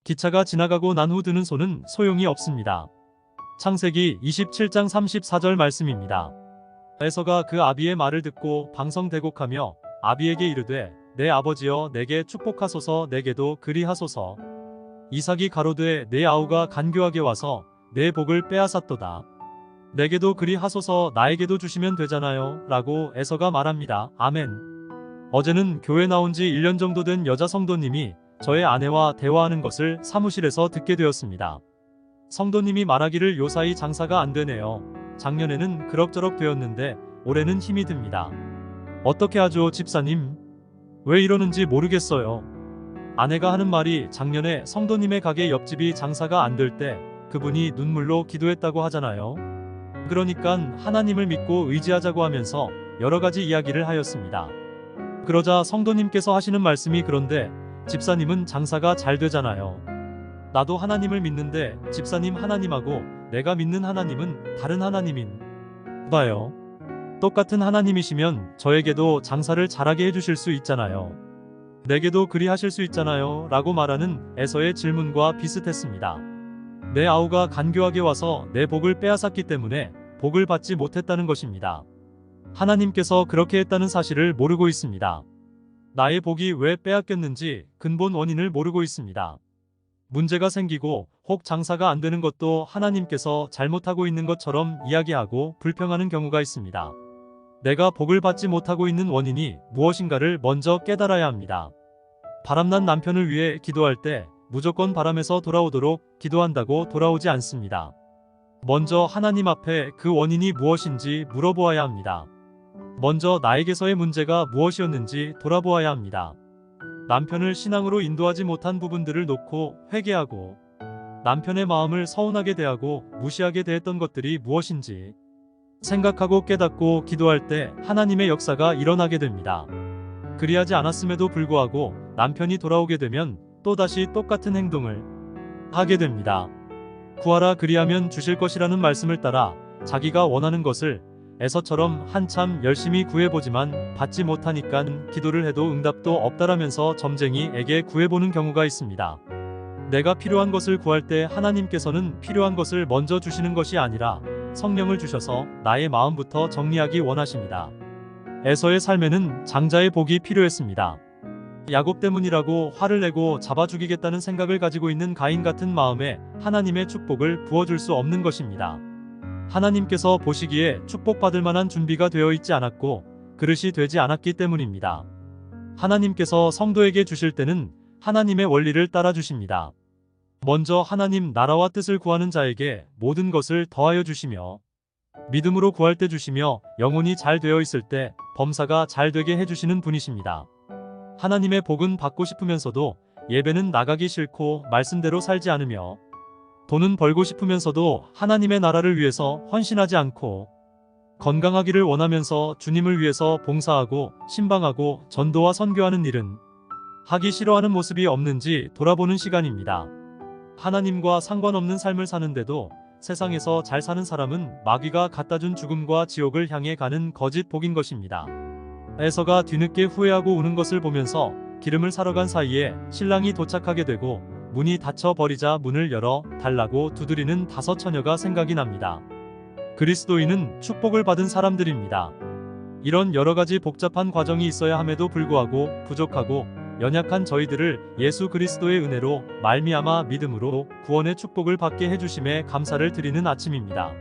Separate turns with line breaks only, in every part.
기차가 지나가고 난 후 드는 손은 소용이 없습니다. 창세기 27장 34절 말씀입니다. 에서가 그 아비의 말을 듣고 방성대곡하며 아비에게 이르되 내 아버지여 내게 축복하소서 내게도 그리하소서. 이삭이 가로되 내 아우가 간교하게 와서 내 복을 빼앗았도다. 내게도 그리하소서 나에게도 주시면 되잖아요 라고 에서가 말합니다. 아멘. 어제는 교회 나온 지 1년 정도 된 여자 성도님이 저의 아내와 대화하는 것을 사무실에서 듣게 되었습니다. 성도님이 말하기를 요사이 장사가 안 되네요. 작년에는 그럭저럭 되었는데 올해는 힘이 듭니다. 어떻게 하죠 집사님? 왜 이러는지 모르겠어요. 아내가 하는 말이 작년에 성도님의 가게 옆집이 장사가 안 될 때 그분이 눈물로 기도했다고 하잖아요. 그러니까 하나님을 믿고 의지하자고 하면서 여러 가지 이야기를 하였습니다. 그러자 성도님께서 하시는 말씀이 그런데 집사님은 장사가 잘 되잖아요. 나도 하나님을 믿는데 집사님 하나님하고 내가 믿는 하나님은 다른 하나님인 봐요. 똑같은 하나님이시면 저에게도 장사를 잘하게 해주실 수 있잖아요. 내게도 그리 하실 수 있잖아요 라고 말하는 에서의 질문과 비슷했습니다. 내 아우가 간교하게 와서 내 복을 빼앗았기 때문에 복을 받지 못했다는 것입니다. 하나님께서 그렇게 했다는 사실을 모르고 있습니다. 나의 복이 왜 빼앗겼는지 근본 원인을 모르고 있습니다. 문제가 생기고 혹 장사가 안 되는 것도 하나님께서 잘못하고 있는 것처럼 이야기하고 불평하는 경우가 있습니다. 내가 복을 받지 못하고 있는 원인이 무엇인가를 먼저 깨달아야 합니다. 바람난 남편을 위해 기도할 때 무조건 바람에서 돌아오도록 기도한다고 돌아오지 않습니다. 먼저 하나님 앞에 그 원인이 무엇인지 물어보아야 합니다. 먼저 나에게서의 문제가 무엇이었는지 돌아보아야 합니다. 남편을 신앙으로 인도하지 못한 부분들을 놓고 회개하고 남편의 마음을 서운하게 대하고 무시하게 대했던 것들이 무엇인지 생각하고 깨닫고 기도할 때 하나님의 역사가 일어나게 됩니다. 그리하지 않았음에도 불구하고 남편이 돌아오게 되면 또다시 똑같은 행동을 하게 됩니다. 구하라 그리하면 주실 것이라는 말씀을 따라 자기가 원하는 것을 에서처럼 한참 열심히 구해보지만 받지 못하니깐 기도를 해도 응답도 없다라면서 점쟁이에게 구해보는 경우가 있습니다. 내가 필요한 것을 구할 때 하나님께서는 필요한 것을 먼저 주시는 것이 아니라 성령을 주셔서 나의 마음부터 정리하기 원하십니다. 에서의 삶에는 장자의 복이 필요했습니다. 야곱 때문이라고 화를 내고 잡아 죽이겠다는 생각을 가지고 있는 가인 같은 마음에 하나님의 축복을 부어줄 수 없는 것입니다. 하나님께서 보시기에 축복받을 만한 준비가 되어 있지 않았고 그릇이 되지 않았기 때문입니다. 하나님께서 성도에게 주실 때는 하나님의 원리를 따라 주십니다. 먼저 하나님 나라와 뜻을 구하는 자에게 모든 것을 더하여 주시며 믿음으로 구할 때 주시며 영혼이 잘 되어 있을 때 범사가 잘 되게 해주시는 분이십니다. 하나님의 복은 받고 싶으면서도 예배는 나가기 싫고 말씀대로 살지 않으며 돈은 벌고 싶으면서도 하나님의 나라를 위해서 헌신하지 않고 건강하기를 원하면서 주님을 위해서 봉사하고 신방하고 전도와 선교하는 일은 하기 싫어하는 모습이 없는지 돌아보는 시간입니다. 하나님과 상관없는 삶을 사는데도 세상에서 잘 사는 사람은 마귀가 갖다준 죽음과 지옥을 향해 가는 거짓 복인 것입니다. 에서가 뒤늦게 후회하고 우는 것을 보면서 기름을 사러 간 사이에 신랑이 도착하게 되고 문이 닫혀 버리자 문을 열어 달라고 두드리는 5처녀가 생각이 납니다. 그리스도인은 축복을 받은 사람들입니다. 이런 여러가지 복잡한 과정이 있어야 함에도 불구하고 부족하고 연약한 저희들을 예수 그리스도의 은혜로 말미암아 믿음으로 구원의 축복을 받게 해주심에 감사를 드리는 아침입니다.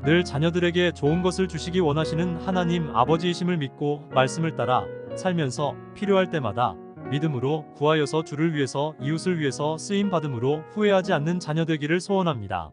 늘 자녀들에게 좋은 것을 주시기 원하시는 하나님 아버지이심을 믿고 말씀을 따라 살면서 필요할 때마다 믿음으로 구하여서 주를 위해서 이웃을 위해서 쓰임 받음으로 후회하지 않는 자녀 되기를 소원합니다.